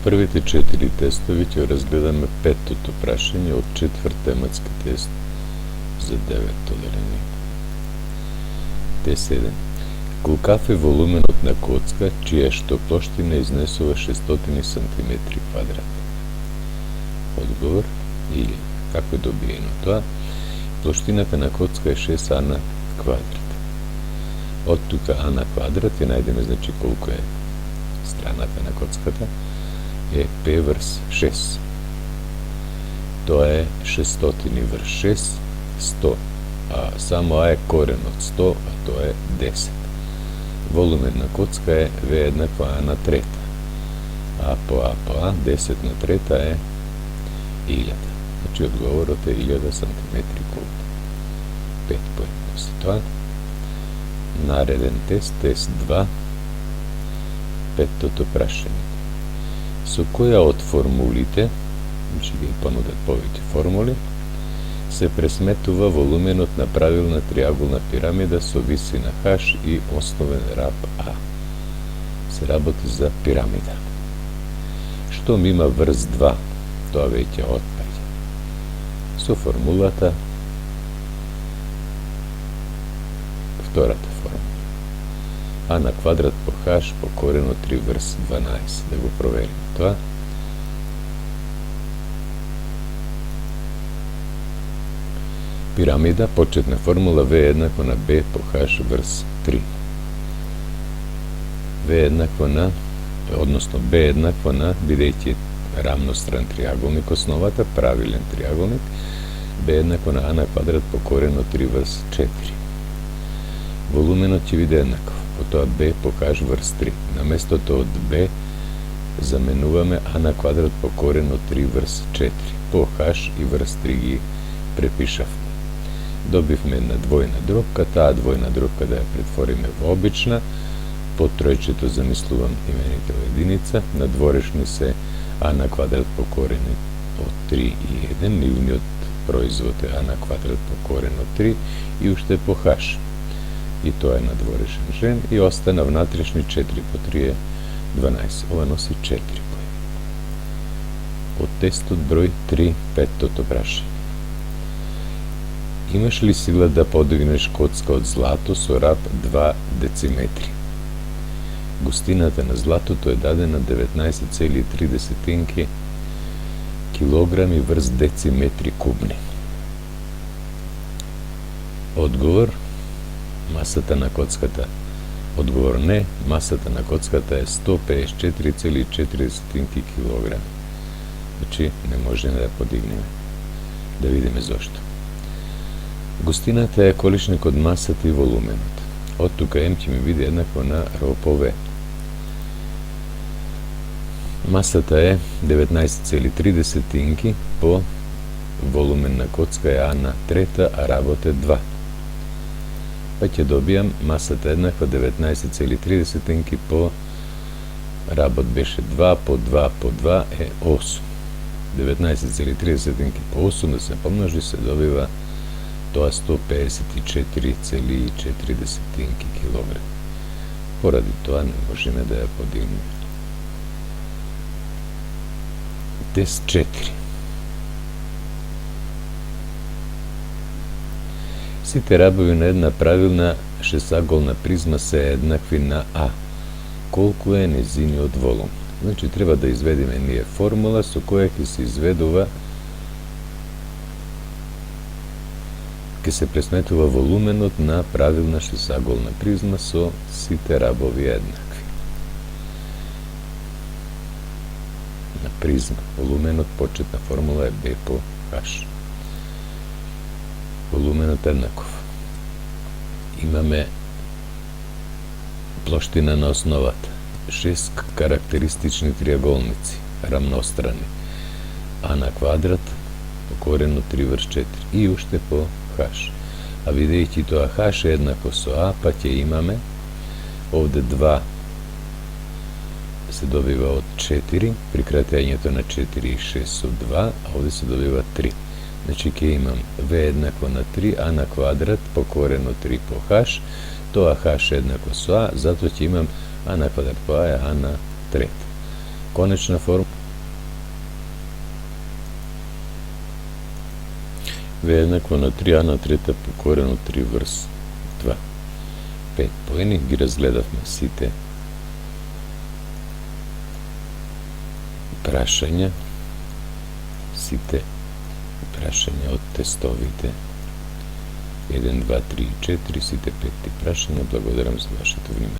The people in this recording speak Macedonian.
првите 4 тестови ќе разгледаме петтото прашање од 4 тематски тест за 9 оделение. Тест 1. Колкав е волуменот на коцка, чија што плоштина изнесува 600 см квадрат? Одговор или како е добиено тоа? Плоштината на коцка е 6 а на квадрат. Од тука а на квадрат ја најдеме, значи колку е страната на коцката, е p врз 6. Тоа е 600 врз 6, 100. А само а е корен од 100, а тоа е 10. Волумен на коцка е v еднаква а на трета. А по а, 10 на трета е 1000. Значи одговорот е 1000 см куб. 5 поедностави тоа. Нареден тест, тест 2, петтото прашање. Со која од формулите, значи ги понудат повеќе формули, се пресметува волуменот на правилна триаголна пирамида со висина H и основен раб А? Се работи за пирамида. Штом има врз 2, тоа веќе отпаѓа. Со формулата втората формула. А на квадрат по H по корен од 3 врз 12. Да го провериме тоа. Пирамида, почетна формула V еднакво на B по H врз 3. V еднакво на, односно B еднакво на, бидејќи рамностран триаголник основата, правилен триаголник, B еднакво на А на квадрат по корен од 3 врз 4. Волуменот ќе биде еднаков, потоа B по H врз 3. На местото од B заменуваме А на квадрат по корен од 3 врз 4. По H и врз 3 ги препишавме. Добивме една двојна дробка, таа двојна дробка да ја претвориме во обична, под тројчето замислувам именител единица, надворешни се А на квадрат по корен од 3 и 1, нивниот производ е А на квадрат по корен од 3 и уште по H. И тоа е надворешен жен и остана внатрешни 4 по 3 е 12. Ова носи 4 поени. Од тестот број 3, петтото прашање. Имаш ли сила да подигнеш коцка од злато со раб 2 дециметри? Густината на златото е дадена 19,3 килограми врз дециметри кубни. Одговор: масата на коцката. Одговор не, масата на коцката е 154,4 килограми. Значи не можеме да ја подигнеме. Да видиме зошто. Густината е количник од масата и волуменот. Од тука М ќе ми биде еднакво на Р по В. Масата е 19,3 по волумен на коцка е А на трета, а работ е 2. Па ќе добијам масата еднаква 19,3 по работ беше 2 по 2 по 2 е 8. 19,3 по 8 да се помножи се добива тоа 154,4 килограми. Поради тоа не можеме да ја подигнеме. Тест 4. Сите рабови на една правилна шесаголна призма се еднакви на А. Колку е незиниот волум? Значи треба да изведиме ние формула со која ќе се изведува, ќе се пресметува волуменот на правилна шесаголна призма со сите рабови еднакви. На призма волуменот, почетна формула е B по H. Волуменот еднаков. Имаме плоштина на основата, 6 карактеристични триаголници, рамнострани, А на квадрат по корен од 3 врз 4 и уште по H. А видејќи тоа H е еднакво со А, па ќе имаме овде 2 се добива од 4, прикратењето на 4 и 6 со 2, а овде се добива 3. Значи ќе имам V еднакво на 3, А на квадрат по корен од 3 по H, тоа H еднакво со А, затоа ќе имам А на квадрат по А е А на трета. Конечна форма V еднакво на 3а на трета по корен од 3 врз 2. 5 поени ги разгледавме сите прашања од тестовите 1, 2, 3 и 4, сите 5 прашања. Благодарам за вашето внимание.